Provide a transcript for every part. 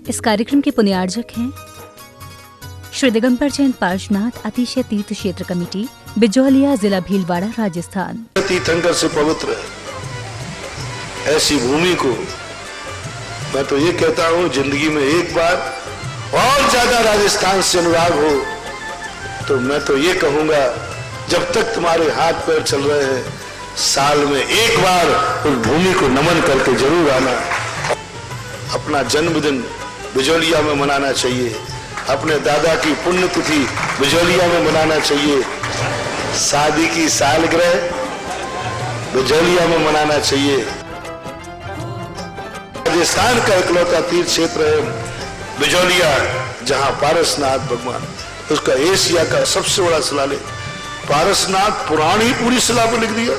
इस कार्यक्रम के पुण्यार्जक हैं श्री दिगंबर जैन पार्श्वनाथ अतिशय तीर्थ क्षेत्र कमेटी, बिजौलिया, जिला भीलवाड़ा, राजस्थान। तीर्थंकर से पवित्र ऐसी भूमि को मैं तो ये कहता हूं, जिंदगी में एक बार और ज्यादा राजस्थान से अनुराग हो तो मैं तो ये कहूंगा, जब तक तुम्हारे हाथ पैर चल रहे हैं, साल में एक बार उस भूमि को नमन करके जरूर आना। अपना जन्मदिन बिजौलिया में मनाना चाहिए, अपने दादा की पुण्यतिथि बिजौलिया में मनाना चाहिए, शादी की सालगिरह बिजौलिया में मनाना चाहिए। राजस्थान का इकलौता तीर्थ क्षेत्र है बिजौलिया, जहां पारसनाथ भगवान, उसका एशिया का सबसे बड़ा शिलालेख पारसनाथ पुराण ही पूरी शिला पर लिख दिया।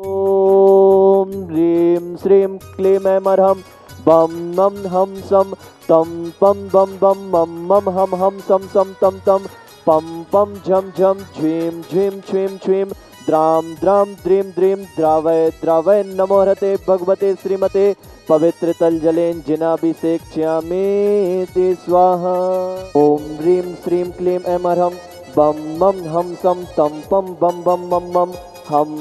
ओम ह्रीं श्रीं क्लीं ऐं मरहं बम मम हम सम तम पम बम बम मम मम हम सम सम तम तम पम पम झम झम झीम झीम छ्वीम छ्वीम द्राम द्राम द्रीं द्रीं द्रावय द्रावय नमो हरते भगवते श्रीमते पवित्र तल जलेन जिनाभिषेक्ष्यामि ते स्वाहा। ओम ह्रीं श्रीं क्लीं ऐं मरहं बम मम हम सम तम पम बम बम मम मम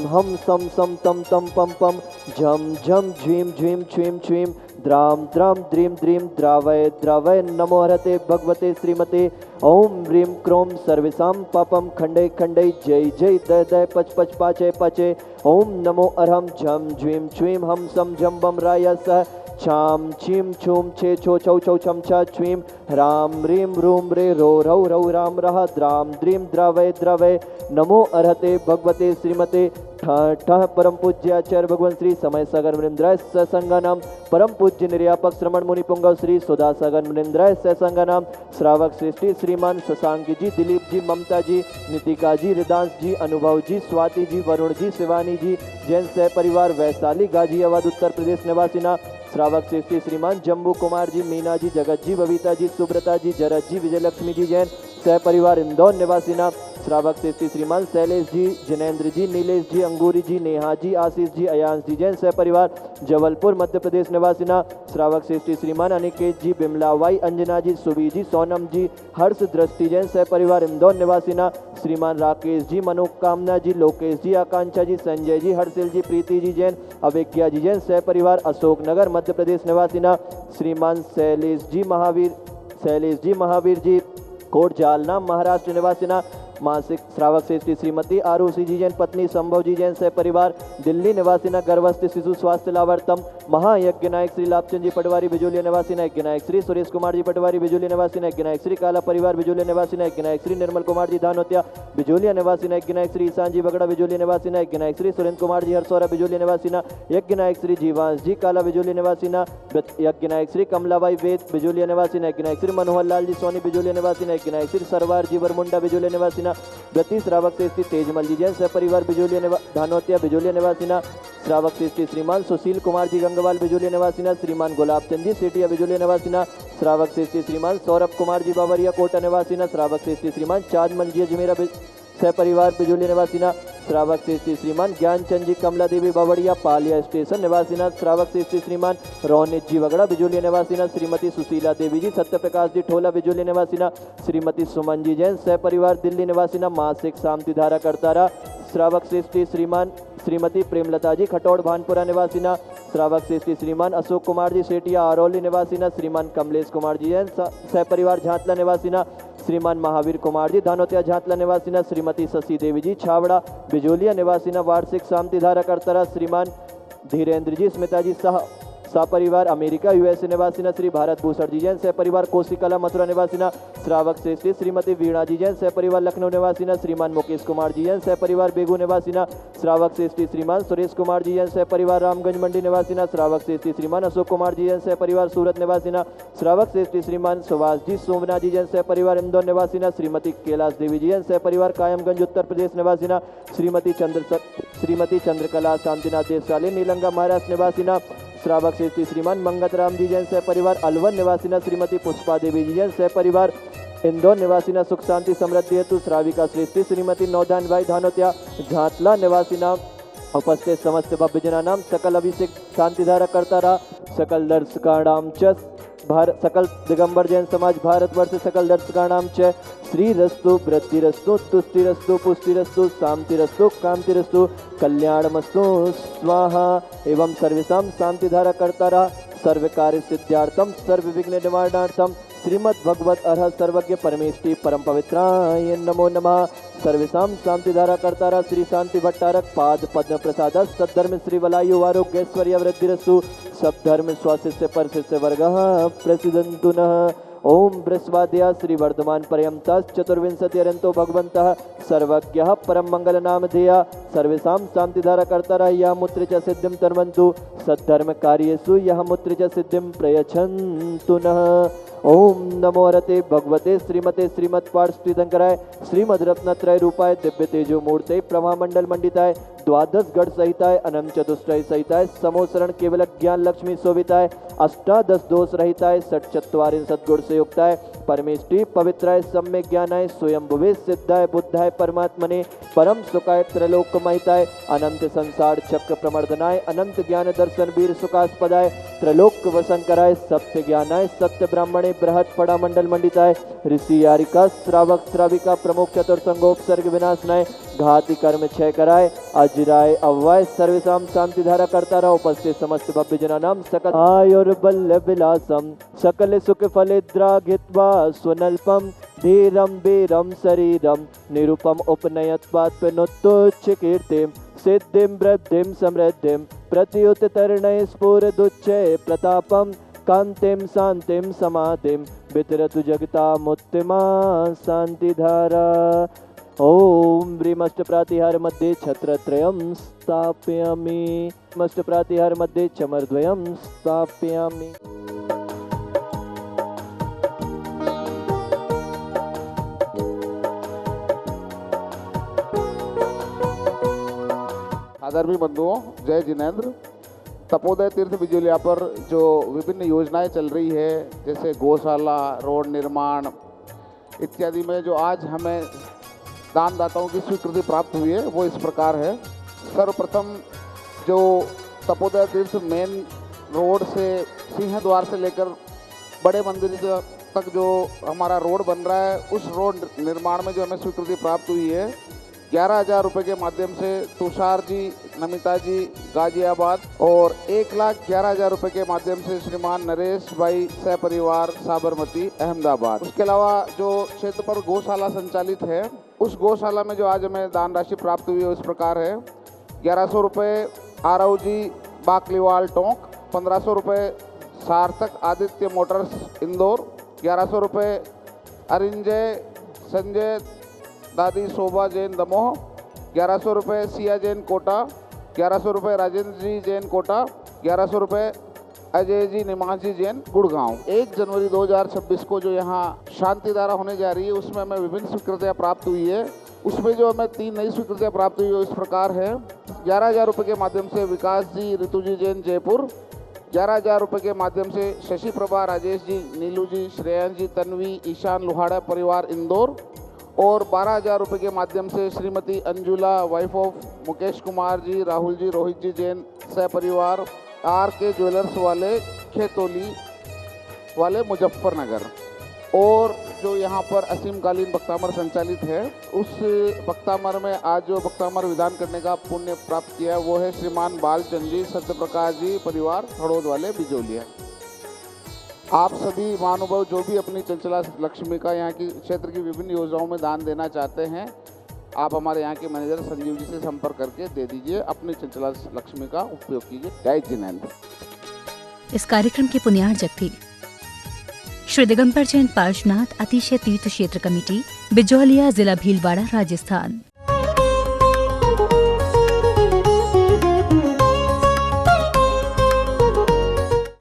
हम सम सम तम तम पम पम झम झम झीम झीम छ्वीम छ्वीम द्राम द्राम द्रीं द्रीं द्रावय द्रावय नमो हरते भगवते श्रीमते। ओम ह्रीं क्रोम सर्वेषां पापम खंडे खंडे जय जय दय दय पच पच पाचे पाचे। ओम नमो अरहम झम झ्वीं छ्वीं हम सम झम बम राय सह छाम छीम छूम छे छो छौ छौ छम छा छ्वीं राम ह्रीं रूम रे रो रौ रौ राम रह द्राम द्रीं द्रावय द्रावय नमो अर्हते भगवते श्रीमते। ठः ठः परम पूज्य आचार्य भगवान श्री समय सागर मृंद्राय ससंगानाम परम पूज्य निर्यापक श्रमण मुनि पुंगव श्री सुधा सागर मृंद्राय ससंगानाम श्रावक श्रेष्ठी श्रीमान शशांक जी, दिलीप जी, ममता जी, नितिका जी, रिदांश जी, अनुभव जी, स्वाति जी, वरुण जी, शिवानी जी, जैन सह परिवार वैशाली गाजियाबाद उत्तर प्रदेश निवासीना श्रावक श्रेष्ठी श्रीमान जम्बू कुमार जी, मीना जी, जगत जी, बबीता जी, सुब्रता जी, जरत जी, विजयलक्ष्मी जी जैन सह परिवार इंदौर निवासीना श्रावक श्रेष्ठी श्रीमान शैलेश जी, जिनेन्द्र जी, नीलेश जी, अंगूरी जी, नेहा जी, आशीष जी, अयांश जी जैन सह परिवार जबलपुर मध्य प्रदेश निवासीना श्रावक श्रेष्ठी श्रीमान अनिकेत जी, बिमलाबाई, अंजना जी, सुबी जी, सोनम जी, हर्ष दृष्टि जैन सह परिवार इंदौर निवासीना श्रीमान राकेश जी, मनोकामना जी, लोकेश जी, आकांक्षा जी, संजय जी, हर्षिल जी, प्रीति जी जैन, अवेज्ञा जी जैन सह परिवार अशोकनगर मध्य प्रदेश निवासीना श्रीमान शैलेश जी महावीर जी कोट जालना महाराष्ट्र निवासीना मासिक श्रावक श्रेष्ठी श्रीमती आरुषि जी जैन पत्नी संभव जी जैन सह परिवार दिल्ली निवासीना गर्भस्थ शिशु स्वास्थ्य लाभार्थम महायज्ञ नायक श्री लाभचंद जी पटवारी बिजौलिया निवासीना यज्ञ नायक श्री सुरेश कुमार जी पटवारी बिजौलिया निवासीना यज्ञ नायक श्री काला परिवार बिजौलिया निवासीना यज्ञ नायक श्री निर्मल कुमार जी धानोतिया बिजौलिया निवासीना यज्ञ नायक श्री ईशान जी बगड़ा बिजौलिया निवासीना यज्ञ नायक श्री सुरेंद्र कुमार जी हरसौरा बिजौलिया निवासीना यज्ञ नायक श्री जीवांश जी काला बिजौलिया निवासीना यज्ञ नायक श्री कमलाबाई वेद बिजौलिया निवासीना यज्ञ नायक श्री मनोहर लाल जी सोनी बिजौलिया निवासीना यज्ञ नायक श्री सरवार जी बरमुंडा बिजौलिया निवासीना ब्रती श्रावक श्रेष्ठी तेजमल जी जैन सह परिवार बिजौलिया धानोतिया बिजौलिया निवासीना श्रावक श्रेष्ठी श्रीमान सुशील कुमार जी गंगवाल बिजौलिया निवासीना श्रीमान गुलाब चंद जी सेठिया बिजौलिया निवासीना श्रावक श्रेष्ठी श्रीमान सौरभ कुमार जी बावरिया कोटा निवासीना श्रावक श्रेष्ठी श्रीमान चांदमल जी अजमेरा सह परिवार बिजौलिया निवासीना श्रावक श्रेष्ठी श्रीमान ज्ञानचंद जी कमला देवी बावड़िया पालिया स्टेशन निवासीना श्रावक श्रेष्ठी श्रीमान रोनित जी वगड़ा बिजौलिया निवासीना श्रीमती सुशीला देवी जी सत्य प्रकाश जी ठोला बिजौलिया निवासीना श्रीमती सुमन जी जैन सह परिवार दिल्ली निवासीना मासिक शांति धारा करतारा श्रावक श्रेष्ठी श्रीमान श्रीमती प्रेमलता जी खटौड़ भानपुरा निवासीना श्रावक श्रेष्ठी श्रीमान अशोक कुमार जी सेठिया आरौली निवासीना श्रीमान कमलेश कुमार जी जैन सह परिवार झांतला निवासीना श्रीमान महावीर कुमार जी धानोतिया झांतला निवासीना श्रीमती शशि देवी जी छावड़ा बिजौलिया निवासीना वार्षिक शांति धारा करतारा श्रीमान धीरेन्द्र जी स्मिता जी सपरिवार अमेरिका यूएसए निवासीना श्री भारत भूषण जी जैन सह परिवार कोसीकला मथुरा निवासीना श्रावक श्रेष्ठी श्रीमती वीणा जी जैन सह परिवार लखनऊ निवासीना श्रीमान मुकेश कुमार जी जैन सह परिवार बेगू निवासीना श्रावक श्रेष्ठी श्रीमान सुरेश कुमार जी जैन सह परिवार रामगंज मंडी निवासीना श्रावक श्रेष्ठी श्रीमान अशोक कुमार जी जैन सह परिवार सूरत निवासीना श्रावक श्रेष्ठी श्रीमान सुभाष जी सोमना जी जैन सह परिवार इंदौर निवासीना श्रीमती कैलाश देवी जी जैन सह परिवार कायमगंज उत्तर प्रदेश निवासीना श्रीमती चंद्रकला शांतिनाथ देवशाली नीलंगा महाराष्ट्र निवासीना श्रावक श्रेष्ठी श्रीमान मंगत राम जी जैन सह परिवार अलवन निवासीना श्रीमती पुष्पा देवी जी जैन सह परिवार इंदौर निवासीना सुख शांति समृद्धि हेतु श्राविका श्रेष्ठी श्रीमती नौधान भाई धानोतिया झांतला निवासीना उपस्थित समस्त भव्य जनानां सकल अभिषेक शांतिधारा करता रहा सकल दर्शकाणां च सकल दिगंबर जैन समाज भारतवर्ष सकल दर्शकाणां च श्रीरस्तु वृद्धिरस्तु तुष्टिरस्तु पुष्टिरस्तु शांतिरस्तु कांतिरस्तु कल्याणमस्तु स्वाहा एवं सर्वेषां शांतिधारा करता रहा सर्व कार्य सिद्ध्यार्थम सर्व विघ्न निवारणार्थम श्रीमद् भगवत अर्ह सर्वज्ञ परमेष्टि परम पवित्राय नमो नमः। सर्वेषां शांतिधारा करता रहा श्री शांति भट्टारक पाद पद्म प्रसाद सद्धर्म श्री वलायु आरोग्यैश्वर्य वृद्धिरस्तु सब धर्म स्वाशिष्य परशिष्य वर्गः प्रसिद्धन्तु नः। ओम बृहस्पत्या श्री वर्धमान पर्यंता चतुर्विंशति अरंतो भगवन्तः सर्वज्ञः परम मंगल नाम धेया सर्वेषां शांतिधारा करता रहा यह मुत्र च सिद्धिं तन्वन्तु सद्धर्म कार्येषु यह मुत्र च सिद्धिं प्रयच्छन्तु नः। ओम नमो रते भगवते श्रीमते श्रीमत् पार्श्वतीर्थंकराय श्रीमद् रत्नत्रय रूपाय दिव्य तेजो मूर्ते प्रभामंडल मंडिताय द्वादश गढ़ सहिताय अनंत चतुष्टय सहिताय समोसरण केवल ज्ञान लक्ष्मी शोभिताय अष्टादश दोष रहिताय षट चत्वारिंशत् गुण से युक्ताय परमेष्टि पवित्राय सम्यक ज्ञानाय स्वयं भुवे सिद्धाय बुद्धाय परमात्मने परम सुखाय त्रैलोक महिताय अनंत संसार चक्र प्रमर्दनाय अनंत ज्ञान दर्शन वीर सुखास्पदाय त्रैलोक वसन कराय सत्य ज्ञानाय सत्य ब्राह्मणे बृहत् पड़ा मंडल मंडिताय ऋषि यारिका श्रावक श्राविका प्रमुख चतुर्संगोपसर्ग विनाशनाय घाति कर्म क्षय कराय अजराय अव्वाय सर्वेषां शांतिधारा करता रहा उपस्थित समस्त भव्य जनानां सकल आयुर्बल विलासम सकल सुख फलेद्राघित्वा स्वनल्पम धीरम वीरम शरीरम निरुपम उपनयत्वात्मनोत्तुच्च कीर्तिम सिद्धिं वृद्धिं समृद्धिं प्रत्युत तरणय स्फुरदुच्चय प्रतापम कांतिम शांतिम समाधिम वितरतु जगतामुत्तमा शांतिधारा। ओम ह्रीमष्ट प्रातिहार मध्ये छत्रत्रयं स्थापयामि मष्ट प्रातिहार मध्ये चमरद्वयं स्थापयामि। आदरणीय बंधुओं, जय जिनेंद्र। तपोदय तीर्थ बिजोलिया पर जो विभिन्न योजनाएं चल रही है जैसे गौशाला, रोड निर्माण इत्यादि में जो आज हमें दानदाताओं की स्वीकृति प्राप्त हुई है वो इस प्रकार है। सर्वप्रथम जो तपोदय तीर्थ मेन रोड से सिंह द्वार से लेकर बड़े मंदिर तक जो हमारा रोड बन रहा है उस रोड निर्माण में जो हमें स्वीकृति प्राप्त हुई है 11,000 रुपये के माध्यम से तुषार जी, नमिता जी गाजियाबाद और 1,11,000 रुपये के माध्यम से श्रीमान नरेश भाई सहपरिवार साबरमती अहमदाबाद। उसके अलावा जो क्षेत्र पर गौशाला संचालित है उस गौशाला में जो आज हमें दान राशि प्राप्त हुई है उस प्रकार है 1100 रुपये आरव जी बाकलीवाल टोंक, 1500 रुपये सार्थक आदित्य मोटर्स इंदौर, 1100 रुपये अरिंजय संजय दादी शोभा जैन दमोह, 1100 रुपये सिया जैन कोटा, 1100 रुपये राजेंद्र जी जैन कोटा, 1100 रुपये अजय जी निमाजी जैन गुड़गांव। 1 जनवरी 2026 को जो यहाँ शांतिधारा होने जा रही है उसमें हमें विभिन्न स्वीकृतियाँ प्राप्त हुई है। उसमें जो हमें 3 नई स्वीकृतियाँ प्राप्त हुई है इस प्रकार है 11,000 रुपये के माध्यम से विकास जी ऋतु जी जैन जयपुर, 11,000 रुपये के माध्यम से शशि प्रभा राजेश जी नीलू जी श्रेयांश जी तन्वी ईशान लोहाड़ा परिवार इंदौर और 12,000 रुपये के माध्यम से श्रीमती अंजुला वाइफ ऑफ मुकेश कुमार जी राहुल जी रोहित जी जैन सहपरिवार RK ज्वेलर्स वाले खेतोली वाले मुजफ्फरनगर। और जो यहाँ पर असीमकालीन भक्तामर संचालित है उस भक्तामर में आज जो भक्तामर विधान करने का पुण्य प्राप्त किया वो है श्रीमान बालचंद जी सत्यप्रकाश जी परिवार हड़ोद वाले बिजोलिया। आप सभी महानुभाव जो भी अपनी चंचला लक्ष्मी का यहाँ की क्षेत्र की विभिन्न योजनाओं में दान देना चाहते हैं आप हमारे यहाँ के मैनेजर संजीव जी से संपर्क करके दे दीजिए, अपनी चंचला लक्ष्मी का उपयोग कीजिए। जय जिनेंद्र। इस कार्यक्रम के पुण्यार्जक थे श्री दिगंबर जैन पार्श्वनाथ अतिशय तीर्थ क्षेत्र कमेटी बिजौलिया, जिला भीलवाड़ा, राजस्थान।